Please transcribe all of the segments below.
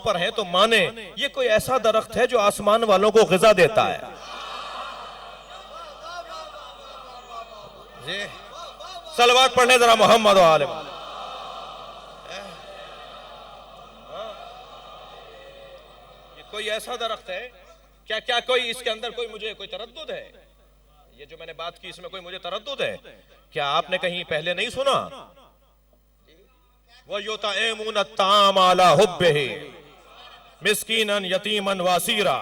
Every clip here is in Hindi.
पर हैं तो माने ये कोई ऐसा दरख्त है जो आसमान वालों को ग़िज़ा देता है। जी सलवात पढ़ने जरा मोहम्मद व आले मोहम्मद। ये कोई ऐसा दरख्त है क्या? क्या कोई इसके अंदर कोई मुझे कोई तरद्दुद है? ये जो मैंने बात की इसमें कोई मुझे तरद्दुद है क्या? आपने कहीं पहले नहीं सुना? वो युतइमून अत्ताम अला हुब्बिही मिस्कीनन यतीमन वासीरा।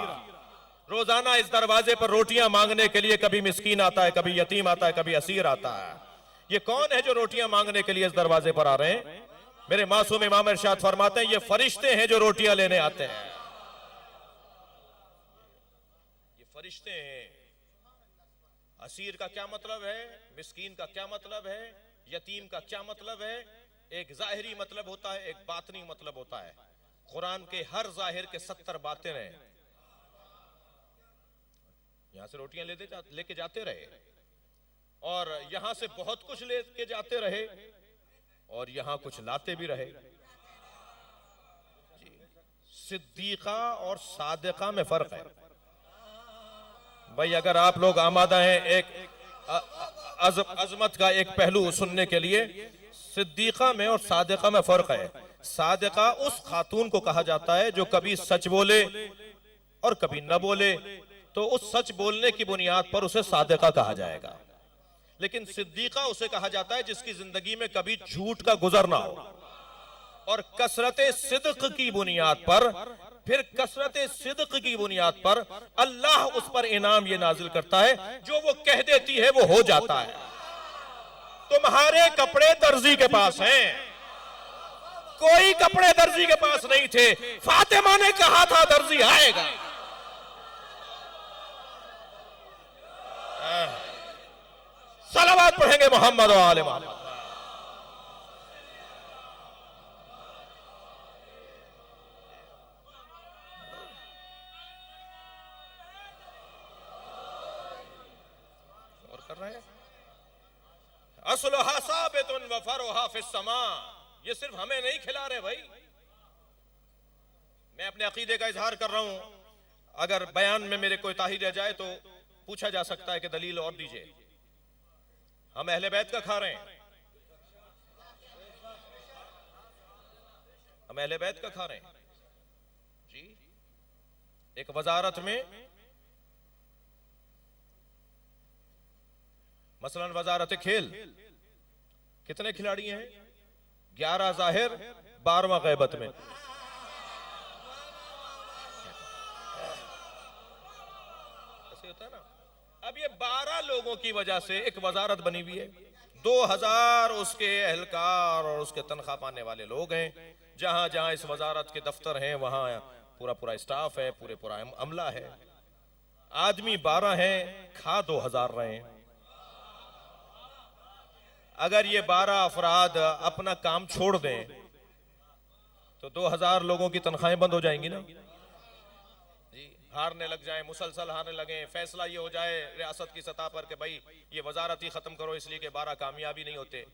रोजाना इस दरवाजे पर रोटियां मांगने के लिए कभी मिस्कीन आता है, कभी यतीम आता है, कभी असीर आता है। ये कौन है जो रोटियां मांगने के लिए इस दरवाजे पर आ रहे हैं? मेरे मासूम इमाम इरशाद फरमाते हैं ये फरिश्ते हैं जो रोटियां लेने आते हैं। ये फरिश्ते हैं। असीर का क्या मतलब है? मिस्कीन का क्या मतलब है? यतीम का क्या मतलब है? एक जाहिरी मतलब होता है, एक बातनी मतलब होता है। कुरान के हर जाहिर के 70 बातें हैं। यहां से रोटियां लेके जाते रहे और यहां से बहुत कुछ लेके जाते रहे और यहां कुछ लाते भी रहे। सिद्दीका और सादिका में फर्क है भाई। अगर आप लोग आमादा हैं एक अजमत का एक पहलू सुनने के लिए, सिद्दीका में और सादिका में फर्क है। सादिका उस खातून को कहा जाता है जो कभी सच बोले और कभी न बोले, तो उस सच बोलने की बुनियाद पर उसे सादिका कहा जाएगा। लेकिन सिद्दीका उसे कहा जाता है जिसकी जिंदगी में कभी झूठ का गुजर ना हो और कसरते सिद्क की बुनियाद पर, फिर कसरते सिद्क की बुनियाद पर अल्लाह उस पर इनाम ये नाजिल करता है, जो वो कह देती है वो हो जाता है। तुम्हारे कपड़े दर्जी के पास हैं, कोई कपड़े दर्जी के पास नहीं थे। फातिमा ने कहा था दर्जी आएगा। सलावत पढ़ेंगे मोहम्मद व आले मोहम्मद। और कर रहे हैं असलुहा साबितुन व फरुहा फिस समा। ये सिर्फ हमें नहीं खिला रहे भाई, मैं अपने अकीदे का इजहार कर रहा हूं। अगर बयान में मेरे कोई ताही रह जाए तो पूछा जा सकता है कि दलील और दीजिए। हम अहले बैत का खा रहे हैं, हम अहले बैत का खा रहे हैं जी। एक वजारत में मसलन वजारत खेल, कितने खिलाड़ी हैं? 11 जाहिर, 12वां गैबत में। ऐसे होता है ना। अब ये 12 लोगों की वजह से एक वजारत बनी हुई है। 2000 उसके एहलकार और उसके तनख्वाह पाने वाले लोग हैं। जहां जहां इस वजारत के दफ्तर हैं वहां पूरा पूरा स्टाफ है, पूरा अमला है। आदमी 12 हैं, खा 2000 रहे हैं। अगर ये 12 अफराद अपना काम छोड़ दें तो 2000 लोगों की तनख्वाहें बंद हो जाएंगी ना जी। हारने लग जाएं, मुसलसल हारने लगे, फैसला ये हो जाए रियासत की सतह पर कि भाई ये वजारत ही खत्म करो, इसलिए कि 12 कामयाबी नहीं होते।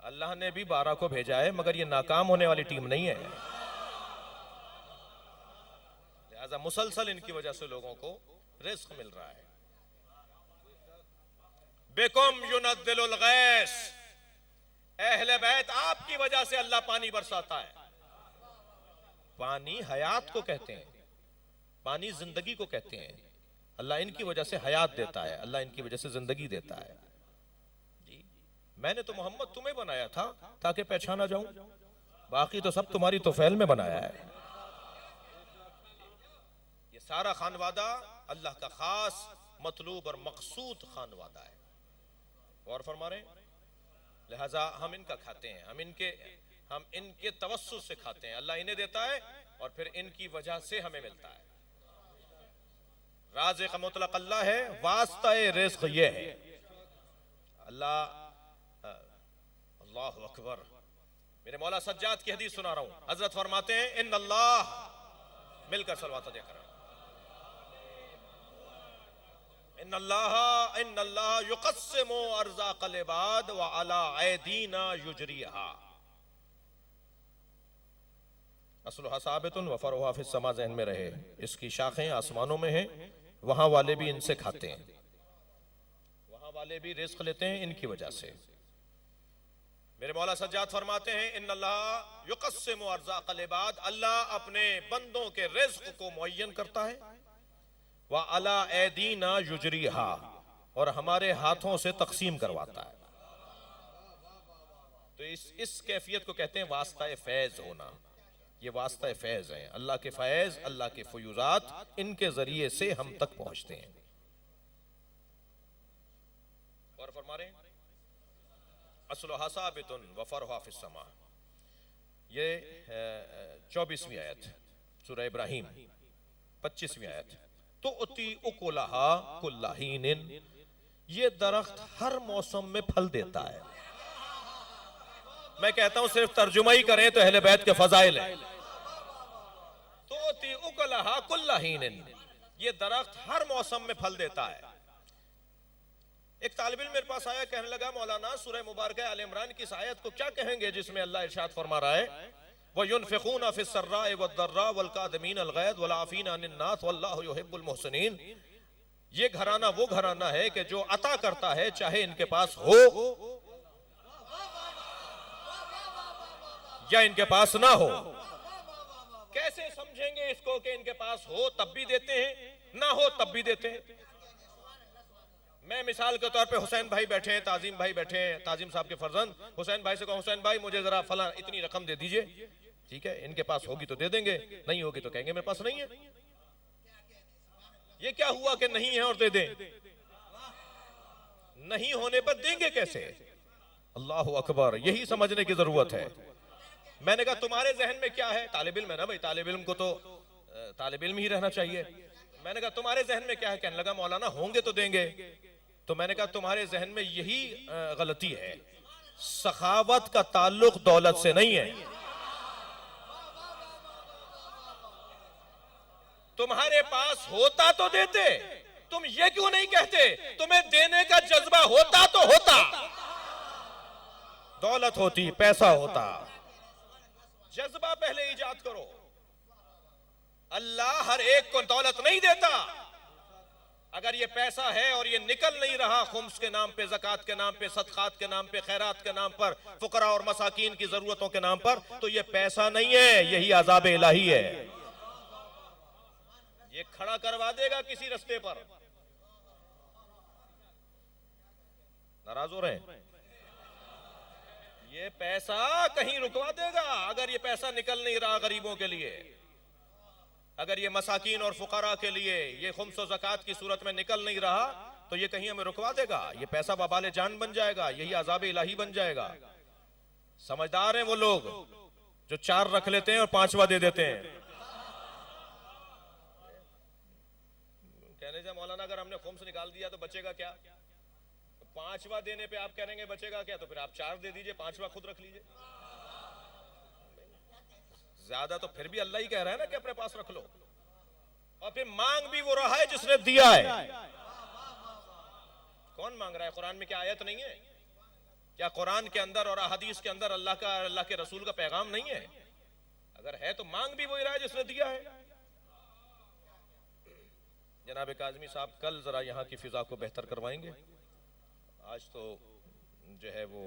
अल्लाह ने भी 12 को भेजा है मगर ये नाकाम होने वाली टीम नहीं है। लिहाजा मुसलसल इनकी वजह से लोगों को रिस्क मिल रहा है। बेकुम युनद्दिलुल गैस, अहले बैत आपकी वजह से अल्लाह पानी बरसाता है। पानी हयात को कहते हैं, पानी जिंदगी को कहते हैं। अल्लाह इनकी वजह से हयात देता है, अल्लाह इनकी वजह से जिंदगी देता है जी। मैंने तो मोहम्मद तुम्हें बनाया था ताकि पहचाना जाऊं, बाकी तो सब तुम्हारी तौफील में बनाया है। ये सारा खानवादा अल्लाह का खास मतलूब और मकसूद खानवादा है। और फरमा रहे हैं, लिहाजा हम इनका खाते हैं, हम इनके तवस्सुस से खाते हैं। अल्लाह इन्हें देता है और फिर इनकी वजह से हमें मिलता है। राज़िक़ मुतलक अल्लाह है, वास्ता रिज़्क़ ये है अल्लाह। अल्लाहु अकबर। मेरे मौला सज्जाद की हदीस सुना रहा हूं। हजरत फरमाते हैं इन्नल्लाह, मिलकर सलवात अदा करें, इन्नल्लाह युक़स्सिमु अर्ज़ाक़ल इबाद व अला ऐदीना युजरीहा। असलुहा साबितुन व फरुहा फिस समा, ज़हन में रहे, इसकी शाखें आसमानों में हैं, वहां वाले भी इनसे खाते हैं, वहां वाले भी रिस्क लेते हैं इनकी वजह से। मेरे मौला सज्जाद फरमाते हैं इन्नल्लाह युक़स्सिमु अर्ज़ाक़ल इबाद, अल्लाह अपने बंदों के रिज्क को मुअय्यन करता है, व अला ऐदीना युजरीहा, और हमारे हाथों से तकसीम करवाता है। तो इस कैफियत को कहते हैं वास्ता फैज होना। ये वास्ता फैज है, अल्लाह के फैज, अल्लाह के फयूजात, इनके जरिए से हम तक पहुंचते हैं। और फरमा रहे असलुहा साबितुन व फरुहा फिस समा, ये 24वीं आयत सूरह इब्राहिम, 25वीं आयत। तो उती उकुलहा कुल्ला हीनिन, ये दरख्त हर मौसम में फल देता है। मैं कहता हूं सिर्फ तर्जुमा ही करें तो अहले बैत के फजाइल है। तो उती उकुलहा कुल्ला हीनिन, ये दरख्त हर मौसम में फल देता है। एक तालिब इल्म मेरे पास आया, कहने लगा मौलाना सूरह मुबारक आल इमरान की इस आयत को क्या कहेंगे जिसमें अल्लाह इरशाद फरमा रहा है व युनफिकूना फिस सर्राए वद्दर्रा वल काज़िमीन अल गैज़ वल आफ़ीना अनिन नास वल्लाहु युहिब्बुल मुहसिनीन। ये घराना वो घराना है कि जो अता करता है चाहे इनके पास हो या इनके पास ना हो। कैसे समझेंगे इसको कि इनके पास हो तब भी देते हैं, ना हो तब भी देते हैं। मैं मिसाल के तौर पे हुसैन भाई बैठे हैं, ताजिम भाई बैठे हैं, ताजिम साहब के फर्जंद, हुसैन भाई से कहो हुसैन भाई मुझे जरा फला इतनी रकम दे दीजिए, ठीक है, इनके पास होगी तो दे देंगे, नहीं होगी तो कहेंगे मेरे पास नहीं है। ये क्या हुआ कि नहीं है और दे दें? नहीं होने पर देंगे कैसे? अल्लाह अकबर, यही समझने की जरूरत है। मैंने कहा तुम्हारे जहन में क्या है? तालिब इल्म है ना भाई, तालिब इल्म को तो तालिब इल्म ही रहना चाहिए। मैंने कहा तुम्हारे जहन में क्या है? कहने लगा मौलाना होंगे तो देंगे। तो मैंने कहा तुम्हारे जहन में यही गलती है, सखावत का ताल्लुक दौलत से नहीं है। तुम्हारे पास होता तो देते, तुम ये क्यों नहीं कहते तुम्हें देने का जज्बा होता तो होता, दौलत होती, पैसा होता, जज्बा पहले ईजाद करो। अल्लाह हर एक को दौलत नहीं देता। अगर ये पैसा है और ये निकल नहीं रहा खुम्स के नाम पे, ज़कात के नाम पे, सदकात के नाम पे, खैरात के नाम पर, फुकरा और मसाकीन की जरूरतों के नाम पर, तो ये पैसा नहीं है, यही अज़ाब इलाही है। ये खड़ा करवा देगा किसी रास्ते पर। नाराज हो रहे हैं? ये पैसा कहीं रुकवा देगा। अगर ये पैसा निकल नहीं रहा गरीबों के लिए, अगर ये मसाकीन और फुकरा के लिए ये खुम्स और ज़कात की सूरत में निकल नहीं रहा, तो ये कहीं हमें रुकवा देगा। ये पैसा वबाले जान बन जाएगा, यही अज़ाब इलाही बन जाएगा। समझदार हैं वो लोग जो 4 रख लेते हैं और 5वां दे देते हैं। कहने से मौलाना अगर हमने खुम्स निकाल दिया तो बचेगा क्या? तो 5वां देने पे आप कहेंगे बचेगा क्या? तो फिर आप 4 दे दीजिए, 5वां खुद रख लीजिए। ज्यादा तो फिर भी अल्लाह ही कह रहा है ना कि अपने पास रख लो। और फिर मांग भी वो रहा है जिसने दिया है। कौन मांग रहा है? कुरान में क्या आयत नहीं है? क्या कुरान के अंदर और हदीस के अंदर अल्लाह के रसूल का पैगाम नहीं है? अगर है तो मांग भी वही रहा है जिसने दिया है। जनाब काज़मी साहब कल जरा यहाँ की फिजा को बेहतर करवाएंगे। आज तो जो है वो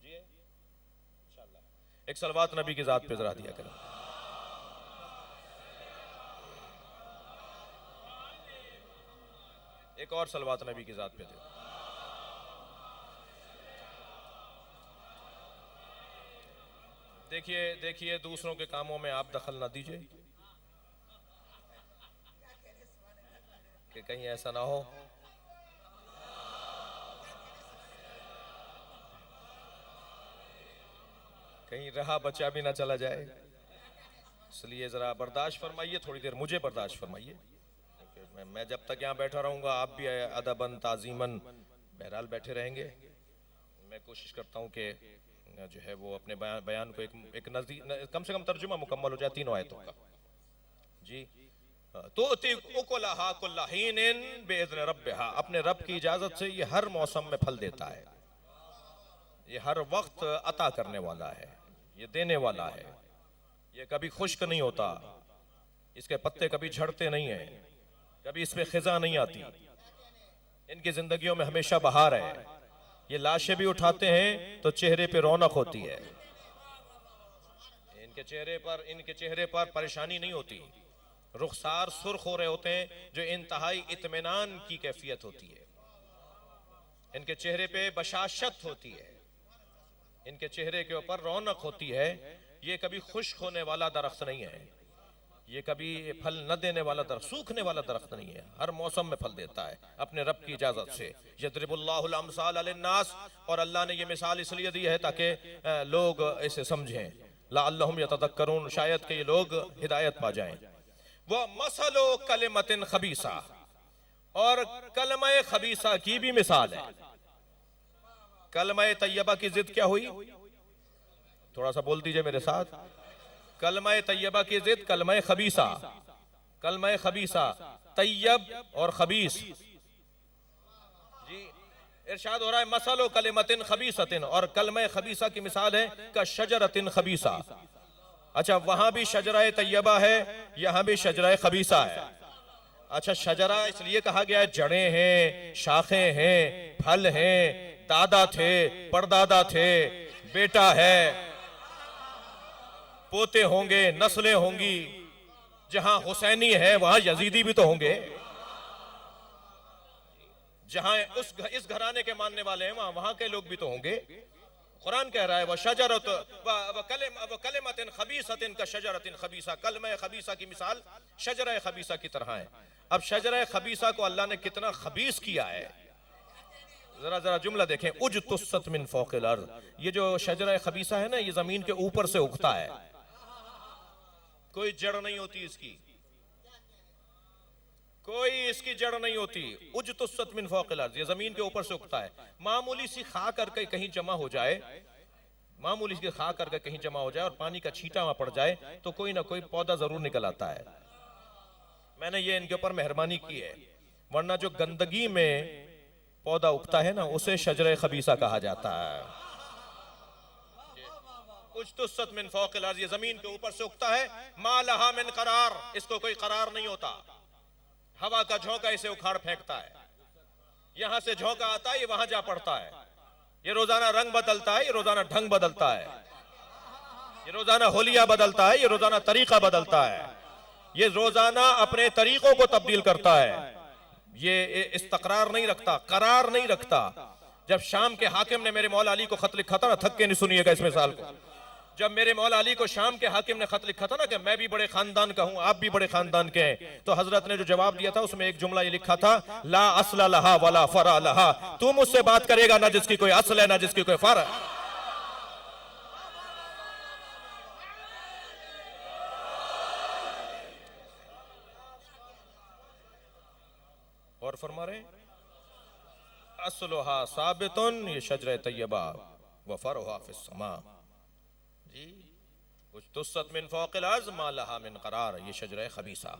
जी इंशाअल्लाह एक सलवात नबी की जात पे जरा दिया करें। एक और सलवात नबी की जात पे दे। देखिए दूसरों के कामों में आप दखल ना दीजिए कि कहीं ऐसा ना हो कहीं रहा बचा भी ना चला जाए। इसलिए जरा बर्दाश्त फरमाइए, थोड़ी देर मुझे बर्दाश्त फरमाइए। मैं जब तक यहाँ बैठा रहूंगा आप भी अदबन ताजीमन बहरहाल बैठे रहेंगे। मैं कोशिश करता हूँ कि जो है वो अपने बयान को एक नजदीक कम से कम तर्जुमा मुकम्मल हो जाए 3 आयतों का। जी तो बेइज़्न रब्बिहा, अपने रब की इजाजत से ये हर मौसम में फल देता है। ये हर वक्त अता करने वाला है, ये देने वाला है, ये कभी खुश्क नहीं होता, इसके पत्ते कभी झड़ते नहीं हैं, कभी इसमें खिजा नहीं आती, इनकी जिंदगियों में हमेशा बहार है। ये लाशें भी उठाते हैं तो चेहरे पे रौनक होती है, इनके चेहरे पर परेशानी नहीं होती, रुखसार सुर्ख हो रहे होते हैं जो इंतहाई इत्मीनान की कैफियत होती है। इनके चेहरे पे बशाशत होती है, इनके चेहरे के ऊपर रौनक होती है। ये कभी खुश्क होने वाला दरख्त नहीं है, ये कभी फल न देने वाला दरख्त, सूखने वाला दरख्त नहीं है, हर मौसम में फल देता है अपने रब की इजाजत से। यदरिबुल्लाहुल अमसाल लिन्नास, और अल्लाह ने ये मिसाल इसलिए दी है ताकि लोग इसे समझें, लअल्लहुम यतदक्करून, शायद कि ये लोग हिदायत पा जाएं। वो मसलो कलिमतिन खबीसा, और कलमा खबीसा की भी मिसाल है। कलमा तैयबा की जिद क्या हुई, थोड़ा सा बोल दीजिए मेरे साथ। कलमा तैयबा की जिद कलमा खबीसा, कलमा खबीसा, तैयब और खबीस। जी इरशाद हो रहा है मसलो कलिमतिन खबीसतिन, और कलमा खबीसा की मिसाल है का शजरतिन खबीसा। अच्छा, वहां भी शजरा तैयबा है, यहां भी शजरा खबीसा है। अच्छा, शजरा इसलिए कहा गया है, जड़ें हैं, शाखें हैं, फल हैं, दादा थे, परदादा थे, बेटा है, पोते होंगे, नस्लें होंगी। जहां हुसैनी है वहां यजीदी भी तो होंगे, जहां इस घराने के मानने वाले हैं वहां के लोग भी तो होंगे। कुरान कह रहा है वह शजरत व कलिमतिन खबीसतिन का शजरतिन खबीसा, कलमा खबीसा की मिसाल शजरा खबीसा की तरह है। अब शजरा खबीसा को अल्लाह ने कितना खबीस किया है, जरा जरा जुमला देखें, उजतुस्सत मिन फौकिल अर्ज़। ये जो शजरा खबीसा है ना, ये जमीन के ऊपर से उगता है, कोई जड़ नहीं होती इसकी, कोई इसकी जड़ नहीं होती। उजतुस्सत मिन फौकिल अर्ज़, ये जमीन के ऊपर से उगता है। मामूली सी खा करके कहीं जमा हो जाए, मामूली सी खा करके कहीं जमा हो जाए और पानी का छींटा वहां पड़ जाए तो कोई ना कोई पौधा जरूर निकल आता है। मैंने ये इनके ऊपर मेहरबानी की है, वरना जो गंदगी में पौधा उगता है ना, उसे शजरे खबीसा कहा जाता है। उजतुस्सत मिन फौकिल अर्ज़, ये जमीन के ऊपर से उगता है। मा लहा मिन करार, इसको कोई करार नहीं होता। हवा का झोंका इसे उखाड़ फेंकता है, यहां से झोंका आता है, ये वहां जा पड़ता है। ये रोजाना रंग बदलता है, ये रोजाना ढंग बदलता है, ये रोजाना होलिया बदलता है, ये रोजाना तरीका बदलता है, ये रोजाना अपने तरीकों को तब्दील करता है। ये इस्तकरार नहीं रखता, करार नहीं रखता। जब शाम के हाकिम ने मेरे मौला अली को खत लिखा था ना, थक के नहीं सुनिएगा इस मिसाल को, जब मेरे मौला अली को शाम के हाकिम ने खत लिखा था ना कि मैं भी बड़े खानदान का हूं, आप भी बड़े खानदान के हैं, तो हजरत ने जो जवाब दिया था उसमें एक जुमला ये लिखा था, ला असला लहा वला फरा लहा। तू मुझसे बात करेगा ना जिसकी कोई असल है ना जिसकी कोई फर है। और फरमा रहे असलुहा साबितुन, ये शजरे तैयबा व फरहा फिस समा। जी उजतुस्सत मिन फौकिल अर्ज़ मा लहा मिन करार, ये शजरे खबीसा।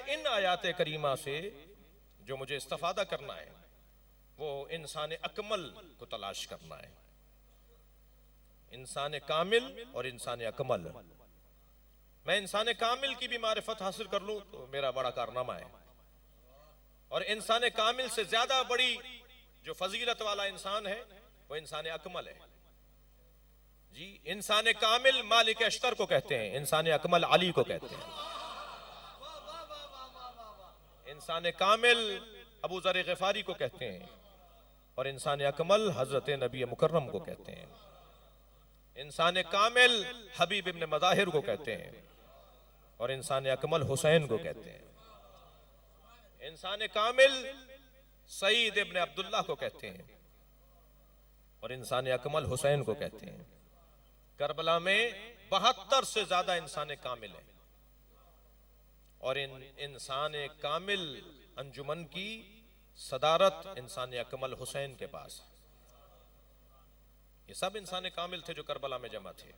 इन आयात करीमा से जो मुझे इस्तिफादा करना है वो इंसान अकमल को तलाश करना है, इंसान कामिल और इंसान अकमल। मैं इंसान कामिल की भी मारिफत हासिल कर लूं तो मेरा बड़ा कारनामा है, और इंसान कामिल से ज्यादा बड़ी जो फजीलत वाला इंसान है वो इंसान अकमल है। जी इंसान कामिल मालिक अश्तर को कहते हैं, इंसान अकमल अली को कहते हैं। इंसान कामिल अबू ज़र ग़िफ़ारी को कहते हैं, और इंसान अकमल हजरत नबी मुकर्रम को कहते हैं। इंसान कामिल हबीब इब्न मज़ाहिर को कहते हैं, और इंसान अकमल हुसैन को कहते हैं। इंसान कामिल सईद इब्न अब्दुल्लाह को कहते हैं, और इंसान अकमल हुसैन को कहते हैं। करबला में 72 से ज्यादा इंसान कामिल है, और इन इंसान कामिल अंजुमन की सदारत इंसान अकमल हुसैन के पास। ये सब इंसान कामिल थे जो करबला में जमा थे।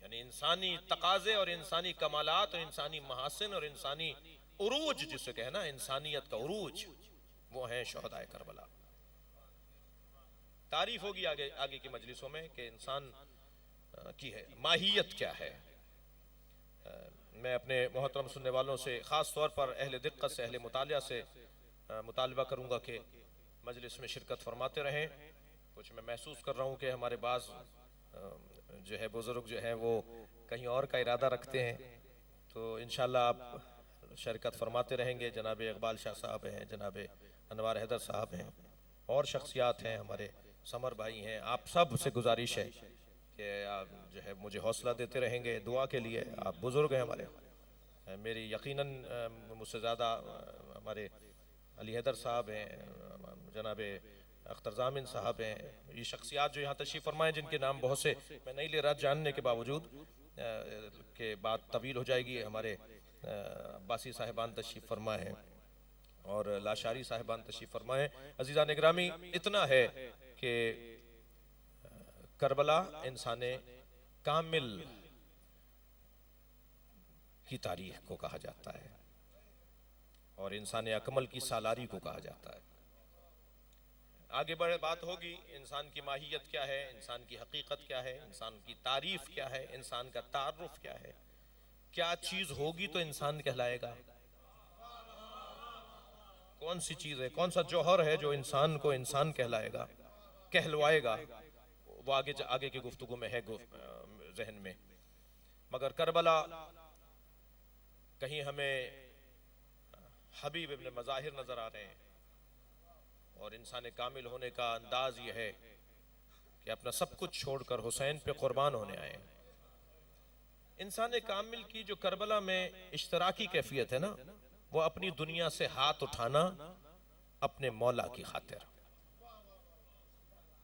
यानी इंसानी तकाजे और इंसानी कमालात और इंसानी महासिन और इंसानी उरूज, जिसे कहना इंसानियत का उरूज, वो है शोहदाए करबला। तारीफ होगी आगे आगे की मजलिसों में कि इंसान की है, माहियत क्या है। मैं अपने मोहतरम सुनने वालों से ख़ास तौर पर अहले दिक्कत से, अहले मुतालिया से मुतालबा करूँगा कि मजलिस में शिरकत फरमाते रहें। कुछ मैं महसूस कर रहा हूँ कि हमारे बाज़ जो है बुज़ुर्ग जो हैं वो कहीं और का इरादा रखते हैं, तो इंशाअल्लाह आप शिरकत फरमाते रहेंगे। जनाब इकबाल शाह साहब हैं, जनाब अनवार हैदर साहब हैं, और शख्सियात हैं, हमारे समर भाई हैं। आप सब से गुजारिश है कि आप जो है मुझे हौसला देते रहेंगे दुआ के लिए। आप बुज़ुर्ग हैं हमारे, मेरी यकीनन मुझसे ज़्यादा हमारे अली हैदर साहब हैं, जनाब अख्तर जामिन साहब हैं, ये शख्सियात जो यहाँ तशरीफ़ फरमाएँ, जिनके नाम बहुत से मैं नहीं ले रहा जानने के बावजूद के बाद तवील हो जाएगी। हमारे अब्बासी साहिबान तशरीफ़ फरमाए हैं और लाशारी साहिबान तशरीफ़ फरमाए। अजीज़ा निगरामी, इतना है कि करबला इंसान कामिल की तारीख को कहा जाता है और इंसान अकमल की सालारी को कहा जाता है। आगे बढ़े बात होगी इंसान की माहियत क्या है, इंसान की हकीकत क्या है, इंसान की तारीफ क्या है, इंसान का तारुफ क्या है, क्या चीज होगी तो इंसान कहलाएगा, कौन सी चीज है, कौन सा जौहर है जो इंसान को इंसान कहलाएगा, कहलवाएगा, वो आगे की गुफ्तगू में है जहन में। मगर करबला कहीं हमें हबीब इब्न मज़ाहिर नजर आ रहे हैं और इंसान कामिल होने का अंदाज यह है कि अपना सब कुछ छोड़कर हुसैन पे कुर्बान होने आए। इंसान कामिल की जो करबला में इश्तराकी कैफियत है ना, वो अपनी दुनिया से हाथ उठाना अपने मौला की खातिर,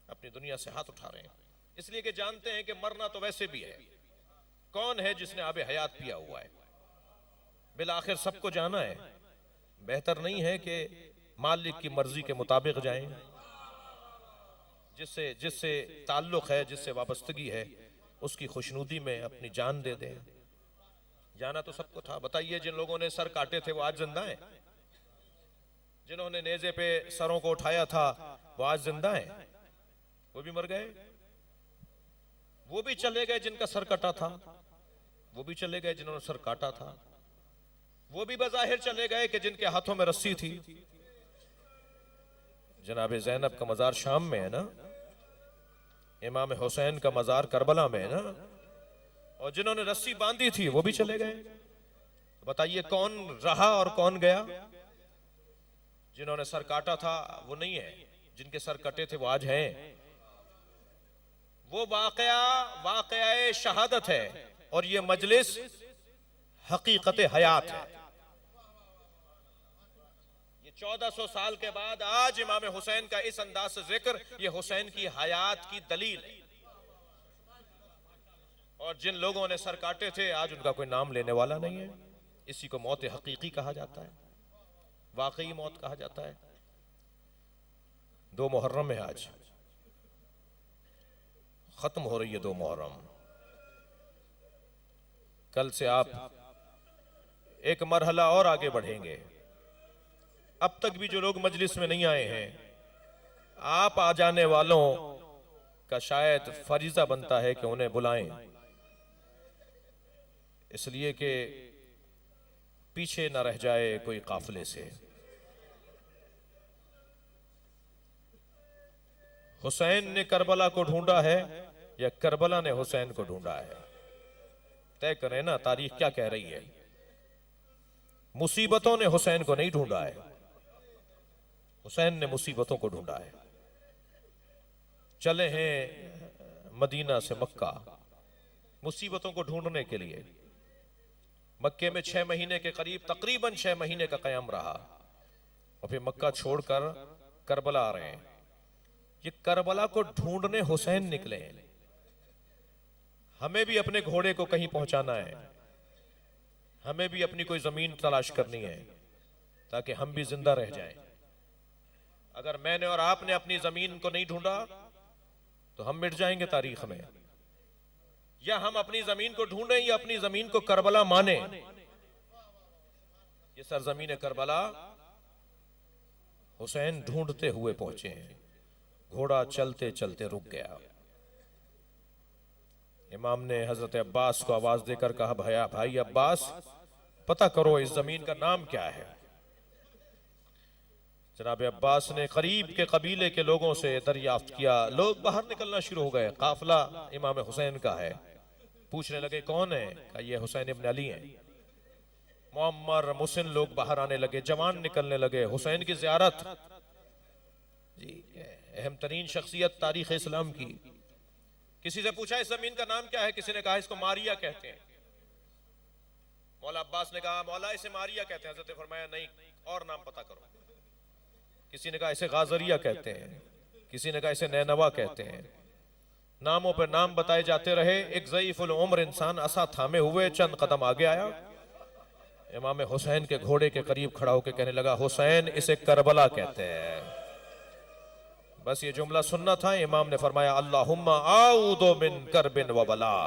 अपनी दुनिया से हाथ उठा रहे हैं, इसलिए कि जानते हैं कि मरना तो वैसे भी है। कौन है जिसने आबे हयात पिया हुआ है? बिल आखिर सबको जाना है। बेहतर नहीं है कि मालिक की मर्जी के मुताबिक जाएं, जिससे जिससे ताल्लुक है, जिससे वाबस्तगी है, उसकी खुशनुदी में अपनी जान दे दें। जाना तो सबको था। बताइए, जिन लोगों ने सर काटे थे वो आज जिंदा हैं? जिन्होंने नेज़े पे सरों को उठाया था वो आज जिंदा हैं? वो भी मर गए। वो भी चले गए जिनका सर कटा था, वो भी चले गए जिन्होंने सर काटा था। वो भी बज़ाहिर चले गए कि जिनके हाथों में रस्सी थी। जनाब ज़ैनब का मज़ार शाम में है ना, इमाम हुसैन का मज़ार करबला में है ना, और जिन्होंने रस्सी बांधी थी वो भी चले गए। बताइए कौन रहा और कौन गया? जिन्होंने सर काटा था वो नहीं है, जिनके सर कटे थे वो आज हैं। वो वाक़या शहादत है और ये मजलिस हकीकत हयात है। ये 1400 साल के बाद आज इमाम हुसैन का इस अंदाज से जिक्र, ये हुसैन की हयात की दलील है। और जिन लोगों ने सर काटे थे आज उनका कोई नाम लेने वाला नहीं है। इसी को मौत हकीकी कहा जाता है, वाकई मौत कहा जाता है। 2 मुहर्रम है, आज खत्म हो रही है 2 मुहर्रम। कल से आप एक मरहला और आगे बढ़ेंगे। अब तक भी जो लोग मजलिस में नहीं आए हैं, आप आ जाने वालों का शायद फरीजा बनता है कि उन्हें बुलाएं, इसलिए कि पीछे न रह जाए कोई काफिले से। हुसैन ने करबला को ढूंढा है या करबला ने हुसैन को ढूंढा है? तय करें ना, तारीख क्या कह रही है। मुसीबतों ने हुसैन को नहीं ढूंढा है, हुसैन ने मुसीबतों को ढूंढा है। चले हैं मदीना से मक्का मुसीबतों को ढूंढने के लिए। मक्के में 6 महीने के करीब, तकरीबन 6 महीने का कयाम रहा और फिर मक्का छोड़कर करबला आ रहे हैं। ये करबला को ढूंढने हुसैन निकले हैं। हमें भी अपने घोड़े को कहीं पहुंचाना है, हमें भी अपनी कोई जमीन तलाश करनी है ताकि हम भी जिंदा रह जाएं। अगर मैंने और आपने अपनी जमीन को नहीं ढूंढा तो हम मिट जाएंगे तारीख में। या हम अपनी जमीन को ढूंढें या अपनी जमीन को करबला माने। ये सरजमीन करबला हुसैन ढूंढते हुए पहुंचे हैं। घोड़ा चलते चलते रुक गया। इमाम ने हजरत अब्बास को आवाज देकर कहा, भैया भाई अब्बास, पता करो इस जमीन का नाम क्या है। जनाब अब्बास ने करीब के कबीले के लोगों से दरियाफ्त किया। लोग बाहर निकलना शुरू हो गए। काफिला इमाम हुसैन का है। पूछने लगे कौन है? कहा ये हुसैन इब्न अली हैं। मुअम्मर मुहसिन लोग बाहर आने लगे, जवान निकलने लगे। हुसैन की ज़ियारत, जी अहम तरीन शख्सियत तारीख इस्लाम की। किसी से पूछा इस जमीन का नाम क्या है? किसी ने कहा इसको मारिया कहते हैं। मौला अब्बास ने कहा मौला इसे मारिया कहते हैं। हज़रत ने फरमाया नहीं, और नाम पता करो। किसी ने कहा इसे गाजरिया कहते हैं, किसी ने कहा इसे नैनवा कहते हैं। नामों पर नाम बताए जाते रहे। एक ज़ईफ़ुल उम्र इंसान असा थामे हुए चंद कदम आगे आया। इमाम हुसैन के घोड़े के करीब खड़ा होकर कहने लगा, हुसैन इसे करबला कहते हैं। बस ये जुमला सुनना था। इमाम ने फरमाया, अल्लाहुम्मा आऊदु मिन करबिन व बला,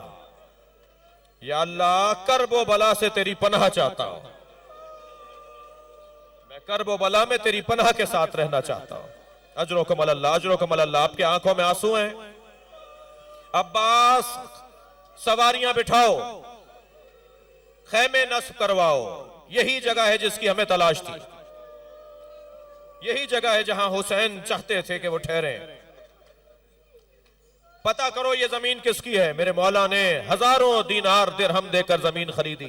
या अल्लाह कर्ब व बला से तेरी पनाह चाहता हूं। मैं कर्ब व बला में तेरी पनाह के साथ रहना चाहता हूं। अजरुकुम अल्लाह, अजरुकुम अल्लाह। आपके आंखों में आंसू हैं। अब्बास सवारियां बिठाओ, खैमे नस्ब करवाओ। यही जगह है जिसकी हमें तलाश थी। यही जगह है जहां हुसैन चाहते थे कि वो ठहरे। पता करो ये जमीन किसकी है। मेरे मौला ने हजारों दीनार दिरहम देकर जमीन खरीदी।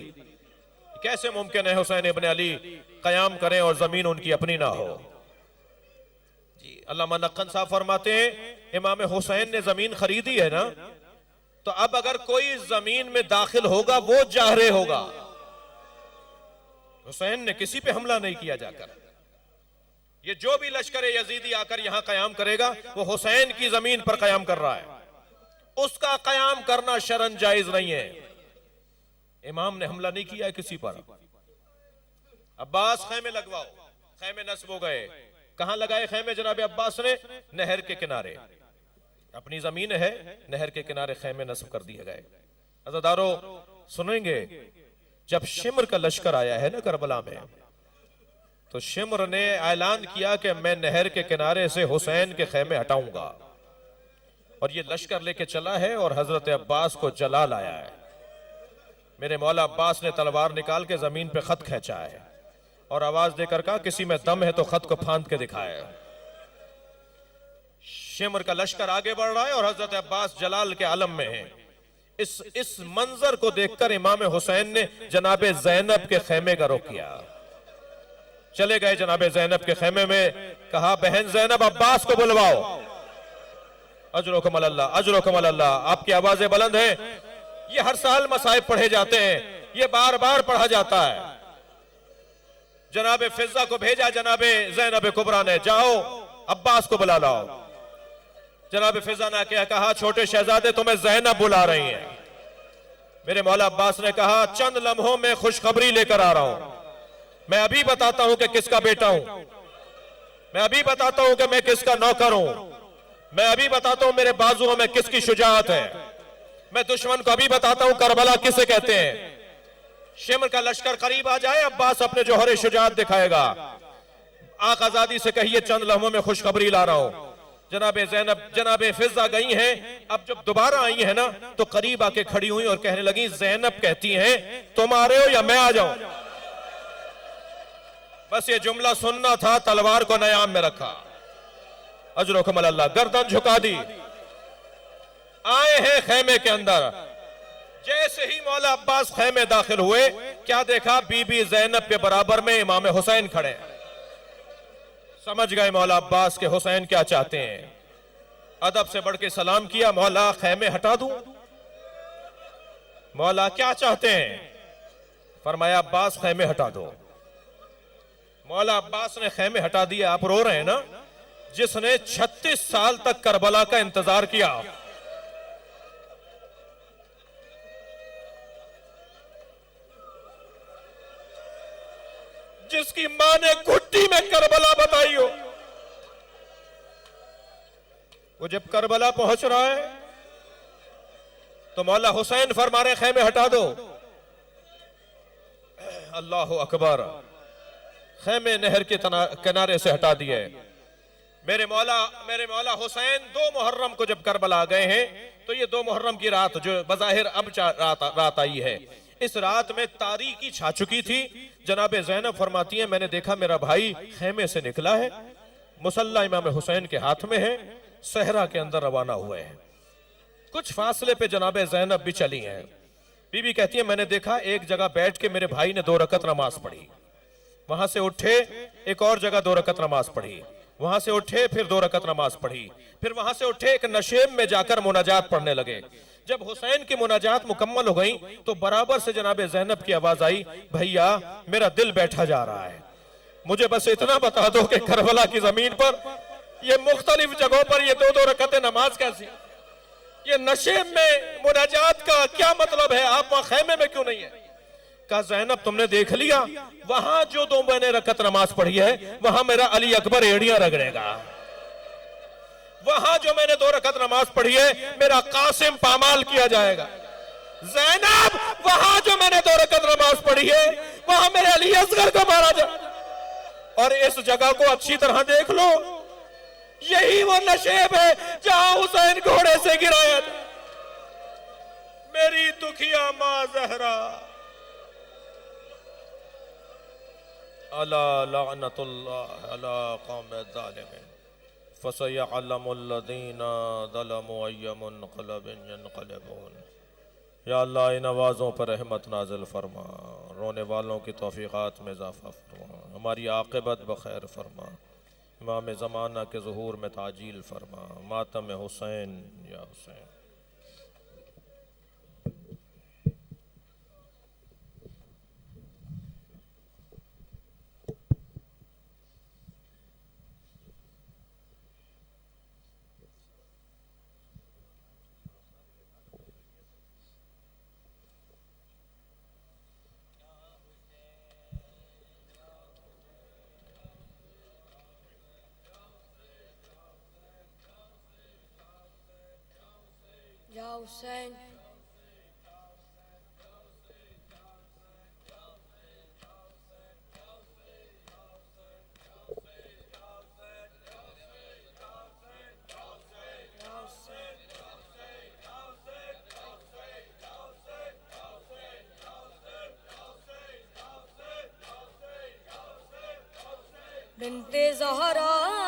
कैसे मुमकिन है हुसैन इब्न अली कयाम करें और जमीन उनकी अपनी ना हो? जी अल्लामा नक्कन साहब फरमाते हैं, इमाम हुसैन ने जमीन खरीदी है ना, तो अब अगर कोई जमीन में दाखिल होगा वो जाहरे होगा। हुसैन ने किसी पे हमला नहीं किया जाकर। ये जो भी लश्कर यजीदी आकर यहां कयाम करेगा वो हुसैन की जमीन पर कयाम कर रहा है। उसका कयाम करना शरन जायज नहीं है। इमाम ने हमला नहीं किया है किसी पर। अब्बास खैमे लगवाओ। खैमे नस्ब हो गए। कहां लगाए खैमे जनाब अब्बास ने? नहर के किनारे। अपनी जमीन है, नहर के किनारे खैमे नस्ब कर दिए गए। अज़ादारों सुनेंगे, जब शिमर का लश्कर आया है ना करबला में, तो शिमर ने ऐलान किया कि मैं नहर के किनारे से हुसैन के खैमे हटाऊंगा। और ये लश्कर लेके चला है और हजरत अब्बास को जला लाया है। मेरे मौला अब्बास ने तलवार निकाल के जमीन पे खत खींचा है और आवाज देकर कहा, किसी में दम है तो खत को फांद के दिखाए। शिमर का लश्कर आगे बढ़ रहा है और हजरत अब्बास जलाल के आलम में है। इस मंजर को देखकर इमाम हुसैन ने जनाबे ज़ैनब के खैमे का रुख किया। चले गए जनाबे ज़ैनब के खैमे में। कहा, बहन ज़ैनब अब्बास को बुलवाओ। अजरुकुम अल्लाह, अजरुकुम अल्लाह। आपकी आवाजें बुलंद हैं। ये हर साल मसाइब पढ़े जाते हैं, ये बार बार पढ़ा जाता है। जनाबे फिजा को भेजा जनाबे ज़ैनब कुबरा ने, जाओ अब्बास को बुला लाओ। जनाब फिजा ने क्या कहा, छोटे शहजादे तुम्हें ज़ैनब बुला रही हैं। मेरे मौला अब्बास ने कहा, चंद लम्हों में खुशखबरी लेकर आ रहा हूं। मैं अभी बताता हूं कि किसका बेटा हूं। मैं अभी बताता हूं कि मैं किसका नौकर हूं। मैं अभी बताता हूं मेरे बाजुओं में किसकी शुजाअत है। मैं दुश्मन को अभी बताता हूं करबला किसे कहते हैं। शिमर का लश्कर करीब आ जाए, अब्बास अपने जौहर शुजाअत दिखाएगा। आंख आजादी से कहिए चंद लम्हों में खुशखबरी ला रहा हूं। जनाबे ज़ैनब, जनाबे फिजा गई हैं। अब जब दोबारा आई है ना, तो करीब आके खड़ी हुई और कहने लगी, ज़ैनब कहती हैं तुम आ रहे हो या मैं आ जाऊं? बस ये जुमला सुनना था, तलवार को नयाम में रखा। अजरुकुम अल्लाह, गर्दन झुका दी। आए हैं खैमे के अंदर। जैसे ही मौला अब्बास खैमे दाखिल हुए, क्या देखा? बीबी ज़ैनब के बराबर में इमाम हुसैन खड़े। समझ गए मौला अब्बास के हुसैन क्या चाहते हैं। अदब से बढ़ के सलाम किया, मौला खैमे हटा दूं? मौला क्या चाहते हैं? फरमाया अब्बास खैमे हटा दो। मौला अब्बास ने खैमे हटा दिए। आप रो रहे हैं ना? जिसने 36 साल तक करबला का इंतजार किया, जिसकी मां ने घुट्टी में करबला बताई हो, वो जब करबला पहुंच रहा है तो मौला हुसैन फरमा रहे खैमे हटा दो। अल्लाह अकबर। खैमे नहर के किनारे से हटा दिए। मेरे मौला हुसैन 2 मुहर्रम को जब करबला गए हैं तो ये 2 मुहर्रम की रात जो बज़ाहिर अब रात आई है, इस रात में तारीकी छा चुकी थी। जनाब ज़ैनब फरमाती है मैंने देखा मेरा भाई खेमे से निकला है, मुसल्ला इमाम हुसैन के हाथ में है, सहरा के अंदर रवाना हुए हैं। कुछ फासले पे जनाब ज़ैनब भी चली हैं। बीबी कहती है मैंने देखा एक जगह बैठ के मेरे भाई ने 2 रकत नमाज पढ़ी, वहां से उठे एक और जगह 2 रकत नमाज पढ़ी, वहां से उठे फिर 2 रकत नमाज पढ़ी, फिर वहां से उठे एक नशेब में जाकर मुनाजात पढ़ने लगे। जब हुसैन की मुनाजात मुकम्मल हो गई तो बराबर से जनाब ज़ैनब की आवाज आई, भैया मेरा दिल बैठा जा रहा है, मुझे बस इतना बता दो कि करबला की जमीन पर ये मुख्तलिफ जगहों पर ये 2-2 रकतें नमाज कैसी, ये नशेब में मुनाजात का क्या मतलब है, आप वहां खेमे में क्यों नहीं है? कहा ज़ैनब तुमने देख लिया, वहां जो 2 मैंने रकत नमाज पढ़ी है वहां मेरा अली अकबर एड़ियां रगड़ेगा, वहां जो मैंने 2 रकत नमाज पढ़ी है मेरा कासिम पामाल किया जाएगा। ज़ैनब वहां जो मैंने 2 रकत नमाज पढ़ी है वहां मेरे अली असगर को मारा जाए। और इस जगह को अच्छी तरह देख लो, यही वो नशेब है जहां हुसैन घोड़े से गिराया था। मेरी दुखिया मां ज़हरा अला लानतुल्लाह अला कौम ज़ालिमीन फसयअलमुल लज़ीना ज़लमू अय्य मुनक़लबिन यनक़लिबून। या अल्लाह इन आवाज़ों पर रहमत नाज़िल फरमा, रोने वालों की तौफ़ीक़ात में इज़ाफ़ा फरमा, हमारी आक़िबत बख़ैर फरमा, इमाम ज़माना के ज़ुहूर में ताजील फरमा, मातम हुसैन या हुसैन। या हुसैन बिन्ते ज़हरा